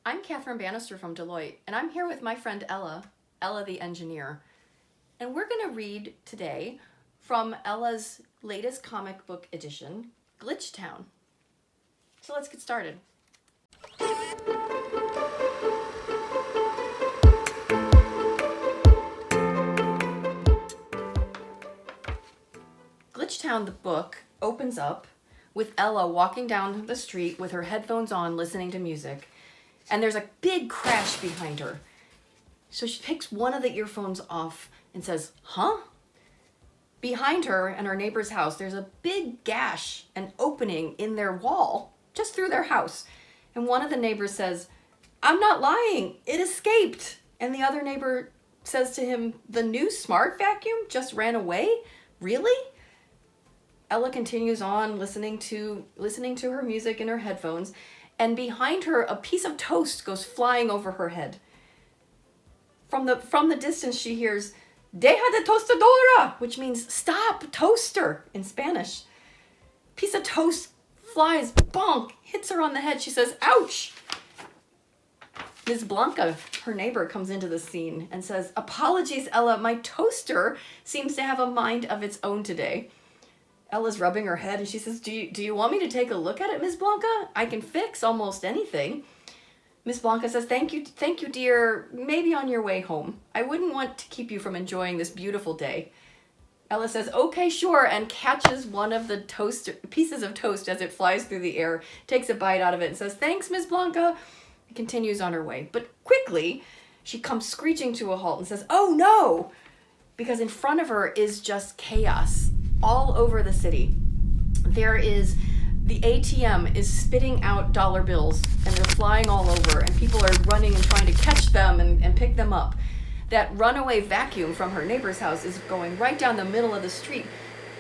I'm Catherine Bannister from Deloitte, and I'm here with my friend Ella, Ella the engineer. And we're going to read today from Ella's latest comic book edition, Glitchtown. So let's get started. Glitchtown, the book, opens up with Ella walking down the street with her headphones on, listening to music. And there's a big crash behind her. So she takes one of the earphones off and says, "Huh?" Behind her and her neighbor's house, there's a big gash, an opening in their wall, just through their house. And one of the neighbors says, "I'm not lying, it escaped." And the other neighbor says to him, "The new smart vacuum just ran away? Really?" Ella continues on listening to her music in her headphones, and behind her a piece of toast goes flying over her head. From the distance she hears, "Deja de tostadora," which means "stop, toaster" in Spanish. Piece of toast flies, bonk, hits her on the head. She says, "Ouch." Ms. Blanca, her neighbor, comes into the scene and says, "Apologies, Ella, my toaster seems to have a mind of its own today." Ella's rubbing her head and she says, do you want me to take a look at it, Ms. Blanca? I can fix almost anything." Ms. Blanca says, thank you, dear. Maybe on your way home. I wouldn't want to keep you from enjoying this beautiful day." Ella says, "Okay, sure," and catches one of the pieces of toast as it flies through the air, takes a bite out of it and says, "Thanks, Ms. Blanca," and continues on her way. But quickly, she comes screeching to a halt and says, "Oh no!" Because in front of her is just chaos all over the city. The ATM is spitting out dollar bills and they're flying all over and people are running and trying to catch them and pick them up. That runaway vacuum from her neighbor's house is going right down the middle of the street,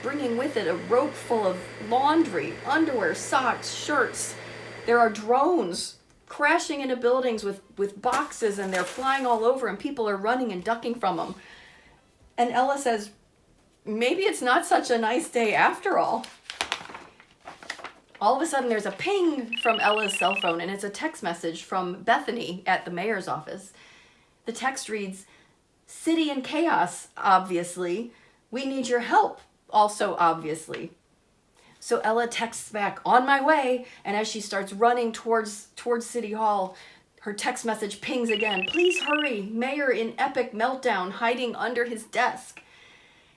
bringing with it a rope full of laundry, underwear, socks, shirts. There are drones crashing into buildings with boxes and they're flying all over and people are running and ducking from them. And Ella says, maybe it's not such a nice day after all. All of a sudden, there's a ping from Ella's cell phone, and it's a text message from Bethany at the mayor's office. The text reads, "City in chaos, obviously. We need your help, also obviously." So Ella texts back, "On my way," and as she starts running towards City Hall, her text message pings again, "Please hurry, mayor in epic meltdown, hiding under his desk."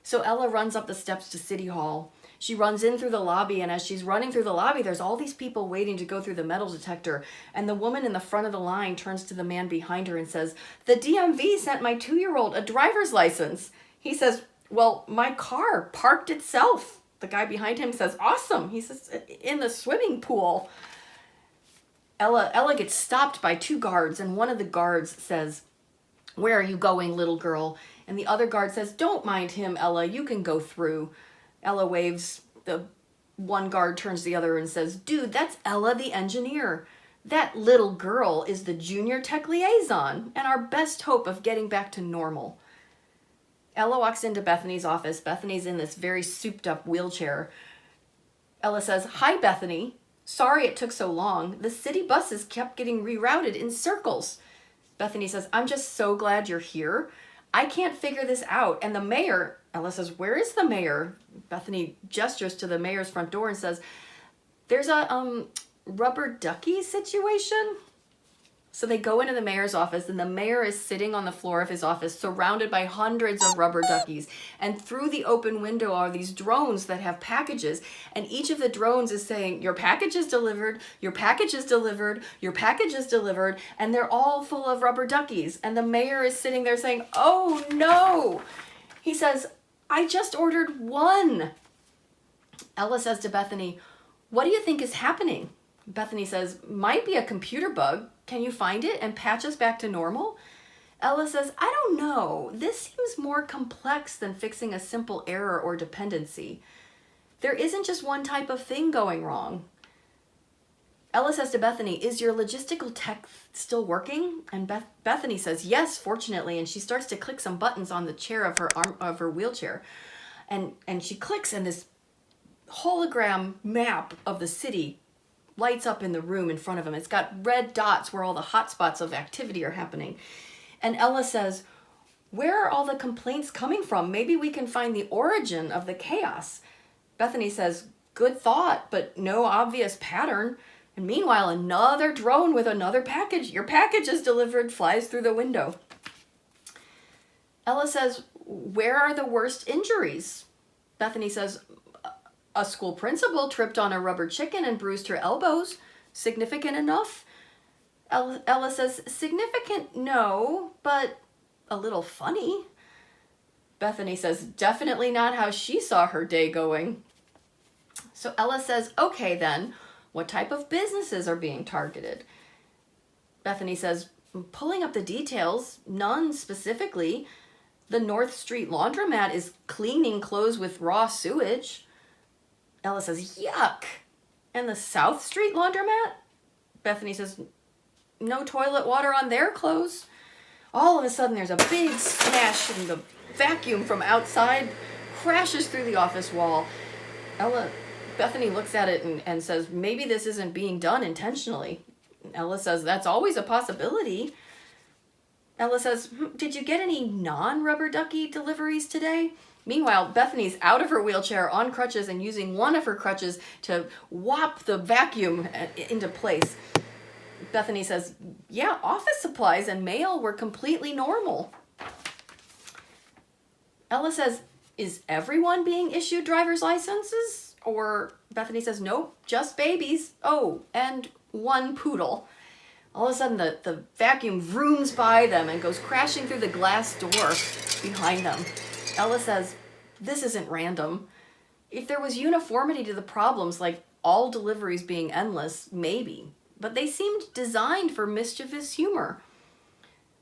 So Ella runs up the steps to City Hall. She runs in through the lobby, and as she's running through the lobby, there's all these people waiting to go through the metal detector. And the woman in the front of the line turns to the man behind her and says, "The DMV sent my 2-year-old a driver's license." He says, "Well, my car parked itself." The guy behind him says, "Awesome." He says, "In the swimming pool." Ella gets stopped by 2 guards, and one of the guards says, "Where are you going, little girl?" And the other guard says, "Don't mind him, Ella, you can go through." Ella waves. The one guard turns to the other and says, "Dude, that's Ella the engineer. That little girl is the junior tech liaison and our best hope of getting back to normal." Ella walks into Bethany's office. Bethany's in this very souped up wheelchair. Ella says, "Hi, Bethany. Sorry it took so long. The city buses kept getting rerouted in circles." Bethany says, "I'm just so glad you're here. I can't figure this out. And the mayor," Ella says, "Where is the mayor?" Bethany gestures to the mayor's front door and says, "There's a rubber ducky situation." So they go into the mayor's office, and the mayor is sitting on the floor of his office surrounded by hundreds of rubber duckies. And through the open window are these drones that have packages. And each of the drones is saying, "Your package is delivered, your package is delivered, your package is delivered." And they're all full of rubber duckies. And the mayor is sitting there saying, "Oh no." He says, "I just ordered one." Ella says to Bethany, "What do you think is happening?" Bethany says, "Might be a computer bug. Can you find it and patch us back to normal?" Ella says, "I don't know. This seems more complex than fixing a simple error or dependency. There isn't just one type of thing going wrong." Ella says to Bethany, "Is your logistical tech still working?" And Bethany says, "Yes, fortunately." And she starts to click some buttons on the chair of her wheelchair. And she clicks, and this hologram map of the city lights up in the room in front of him. It's got red dots where all the hot spots of activity are happening. And Ella says, where are all the complaints coming from? Maybe we can find the origin of the chaos. Bethany says, good thought, but no obvious pattern. And meanwhile, another drone with another package. Your package is delivered, flies through the window. Ella says, where are the worst injuries? Bethany says, a school principal tripped on a rubber chicken and bruised her elbows. Significant enough? Ella says, significant, no, but a little funny. Bethany says, definitely not how she saw her day going. So Ella says, okay then, what type of businesses are being targeted? Bethany says, pulling up the details, none specifically. The North Street laundromat is cleaning clothes with raw sewage. Ella says, yuck. And the South Street laundromat? Bethany says, no toilet water on their clothes. All of a sudden, there's a big smash and the vacuum from outside crashes through the office wall. Bethany looks at it and says, maybe this isn't being done intentionally. Ella says, that's always a possibility. Ella says, did you get any non-rubber ducky deliveries today? Meanwhile, Bethany's out of her wheelchair on crutches and using one of her crutches to whop the vacuum into place. Bethany says, yeah, office supplies and mail were completely normal. Ella says, is everyone being issued driver's licenses? Or Bethany says, nope, just babies. Oh, and one poodle. All of a sudden, the vacuum vrooms by them and goes crashing through the glass door behind them. Ella says, this isn't random. If there was uniformity to the problems, like all deliveries being endless, maybe. But they seemed designed for mischievous humor.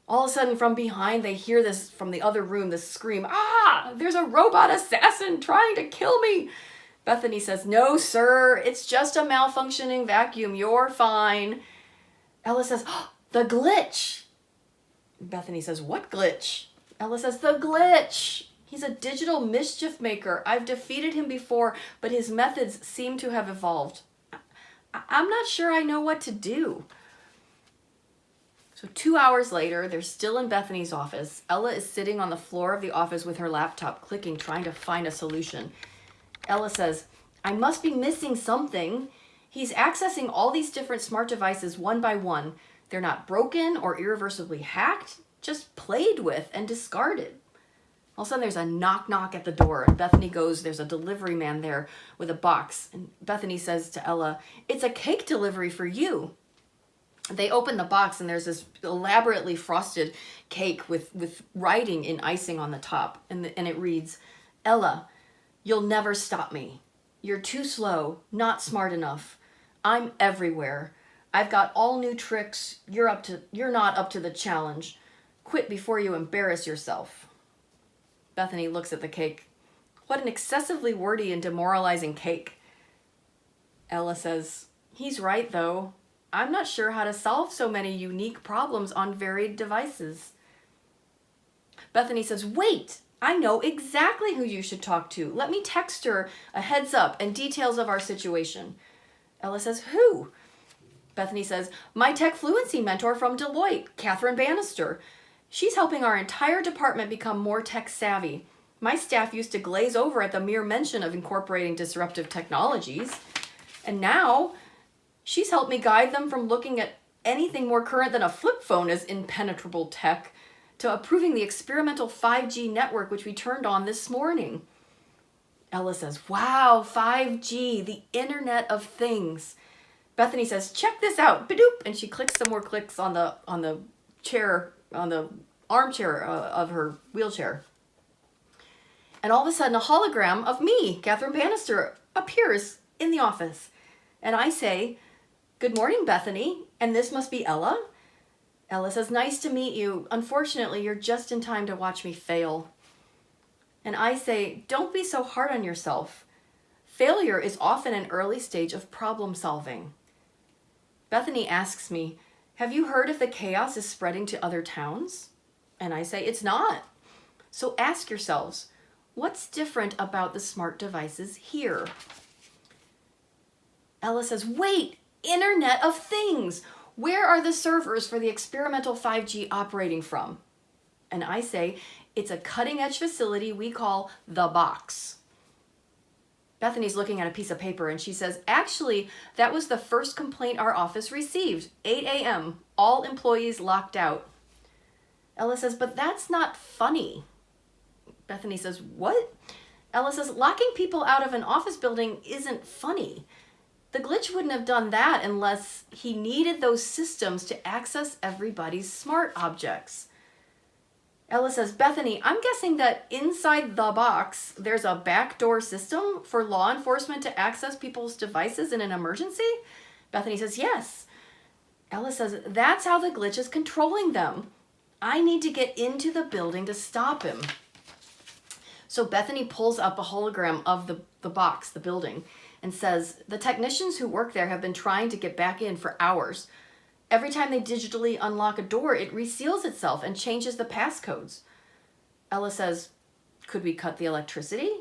All of a sudden, from behind, they hear this from the other room, this scream, ah, there's a robot assassin trying to kill me. Bethany says, no, sir, it's just a malfunctioning vacuum. You're fine. Ella says, oh, the glitch. Bethany says, what glitch? Ella says, the glitch. He's a digital mischief maker. I've defeated him before, but his methods seem to have evolved. I'm not sure I know what to do. So 2 hours later, they're still in Bethany's office. Ella is sitting on the floor of the office with her laptop, clicking, trying to find a solution. Ella says, I must be missing something. He's accessing all these different smart devices one by one. They're not broken or irreversibly hacked, just played with and discarded. All of a sudden, there's a knock at the door, and Bethany goes, there's a delivery man there with a box. And Bethany says to Ella, it's a cake delivery for you. They open the box, and there's this elaborately frosted cake with writing in icing on the top. And it reads, Ella, you'll never stop me. You're too slow, not smart enough. I'm everywhere. I've got all new tricks. You're not up to the challenge. Quit before you embarrass yourself. Bethany looks at the cake. What an excessively wordy and demoralizing cake. Ella says, he's right, though. I'm not sure how to solve so many unique problems on varied devices. Bethany says, wait, I know exactly who you should talk to. Let me text her a heads up and details of our situation. Ella says, who? Bethany says, my tech fluency mentor from Deloitte, Catherine Bannister. She's helping our entire department become more tech savvy. My staff used to glaze over at the mere mention of incorporating disruptive technologies. And now she's helped me guide them from looking at anything more current than a flip phone as impenetrable tech to approving the experimental 5G network, which we turned on this morning. Ella says, wow, 5G, the Internet of Things. Bethany says, check this out, badoop, and she clicks some more clicks on the chair, on the armchair of her wheelchair. And all of a sudden, a hologram of me, Catherine Bannister, appears in the office. And I say, good morning, Bethany, and this must be Ella. Ella says, nice to meet you. Unfortunately, you're just in time to watch me fail. And I say, don't be so hard on yourself. Failure is often an early stage of problem solving. Bethany asks me, have you heard if the chaos is spreading to other towns? And I say, it's not. So ask yourselves, what's different about the smart devices here? Ella says, wait, Internet of Things. Where are the servers for the experimental 5G operating from? And I say, it's a cutting-edge facility we call the box. Bethany's looking at a piece of paper and she says, actually, that was the first complaint our office received. 8 a.m., all employees locked out. Ella says, but that's not funny. Bethany says, what? Ella says, locking people out of an office building isn't funny. The glitch wouldn't have done that unless he needed those systems to access everybody's smart objects. Ella says, Bethany, I'm guessing that inside the box, there's a backdoor system for law enforcement to access people's devices in an emergency? Bethany says, yes. Ella says, that's how the glitch is controlling them. I need to get into the building to stop him. So Bethany pulls up a hologram of the box, the building, and says, the technicians who work there have been trying to get back in for hours. Every time they digitally unlock a door, it reseals itself and changes the passcodes. Ella says, could we cut the electricity?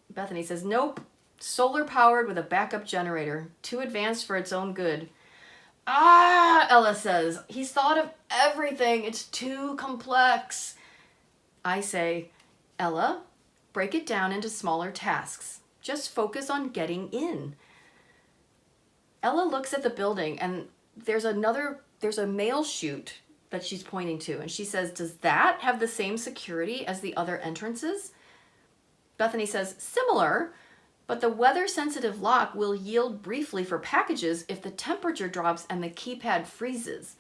Bethany says, nope. Solar powered with a backup generator. Too advanced for its own good. Ah, Ella says, he's thought of everything. It's too complex. I say, Ella, break it down into smaller tasks. Just focus on getting in. Ella looks at the building and there's a mail chute that she's pointing to. And she says, does that have the same security as the other entrances? Bethany says, similar, but the weather-sensitive lock will yield briefly for packages if the temperature drops and the keypad freezes.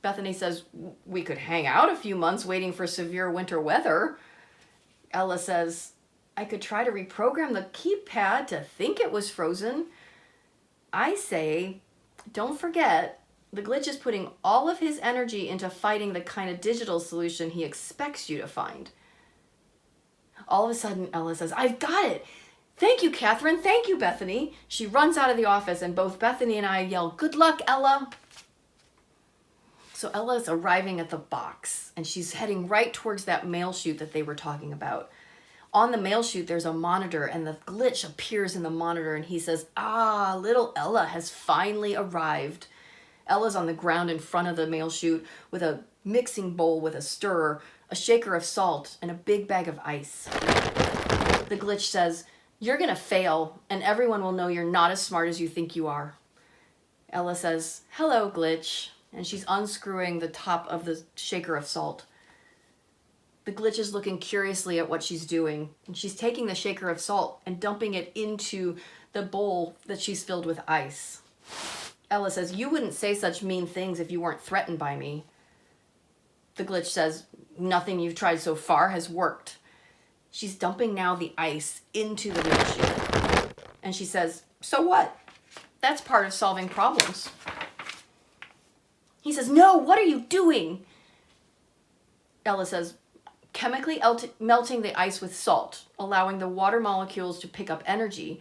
Bethany says, we could hang out a few months waiting for severe winter weather. Ella says, I could try to reprogram the keypad to think it was frozen. I say, don't forget, the glitch is putting all of his energy into fighting the kind of digital solution he expects you to find. All of a sudden, Ella says, I've got it. Thank you, Catherine. Thank you, Bethany. She runs out of the office and both Bethany and I yell, good luck, Ella. So Ella is arriving at the box and she's heading right towards that mail chute that they were talking about. On the mail chute, there's a monitor and the glitch appears in the monitor and he says, ah, little Ella has finally arrived. Ella's on the ground in front of the mail chute with a mixing bowl with a stirrer, a shaker of salt, and a big bag of ice. The glitch says, you're gonna fail and everyone will know you're not as smart as you think you are. Ella says, hello, glitch, and she's unscrewing the top of the shaker of salt. The glitch is looking curiously at what she's doing, and she's taking the shaker of salt and dumping it into the bowl that she's filled with ice. Ella says, you wouldn't say such mean things if you weren't threatened by me. The glitch says, nothing you've tried so far has worked. She's dumping now the ice into the mail chute. And she says, so what? That's part of solving problems. He says, no, what are you doing? Ella says, chemically melting the ice with salt, allowing the water molecules to pick up energy,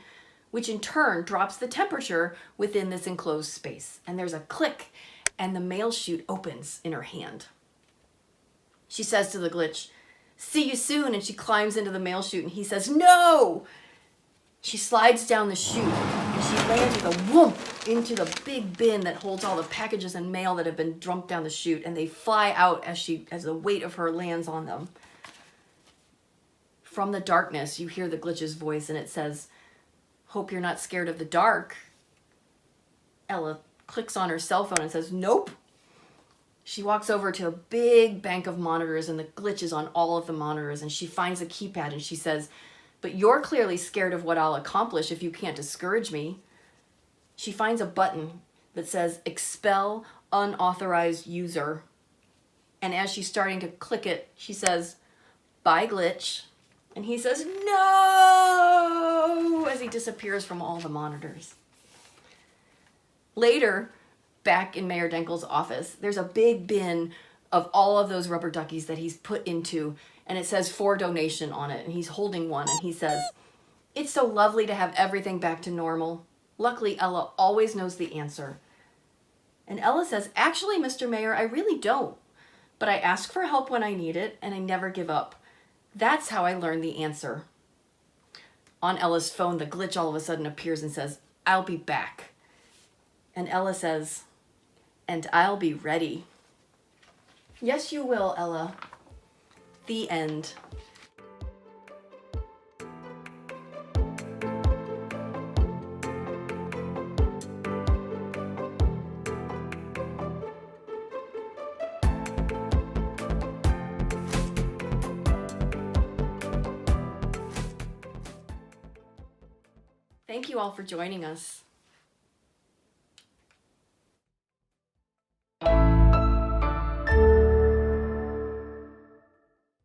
which in turn drops the temperature within this enclosed space. And there's a click, and the mail chute opens in her hand. She says to the glitch, see you soon, and she climbs into the mail chute, and he says, no! She slides down the chute, and she lands with a whoomp into the big bin that holds all the packages and mail that have been dumped down the chute, and they fly out as the weight of her lands on them. From the darkness, you hear the glitch's voice, and it says, hope you're not scared of the dark. Ella clicks on her cell phone and says, nope. She walks over to a big bank of monitors, and the glitch is on all of the monitors, and she finds a keypad, and she says, but you're clearly scared of what I'll accomplish if you can't discourage me. She finds a button that says, expel unauthorized user. And as she's starting to click it, she says, bye, glitch. And he says, no, as he disappears from all the monitors. Later, back in Mayor Denkel's office, there's a big bin of all of those rubber duckies that he's put into, and it says for donation on it, and he's holding one, and he says, it's so lovely to have everything back to normal. Luckily, Ella always knows the answer. And Ella says, actually, Mr. Mayor, I really don't, but I ask for help when I need it, and I never give up. That's how I learned the answer. On Ella's phone, the glitch all of a sudden appears and says, I'll be back. And Ella says, "And I'll be ready." "Yes, you will, Ella." The end. Thank you all for joining us.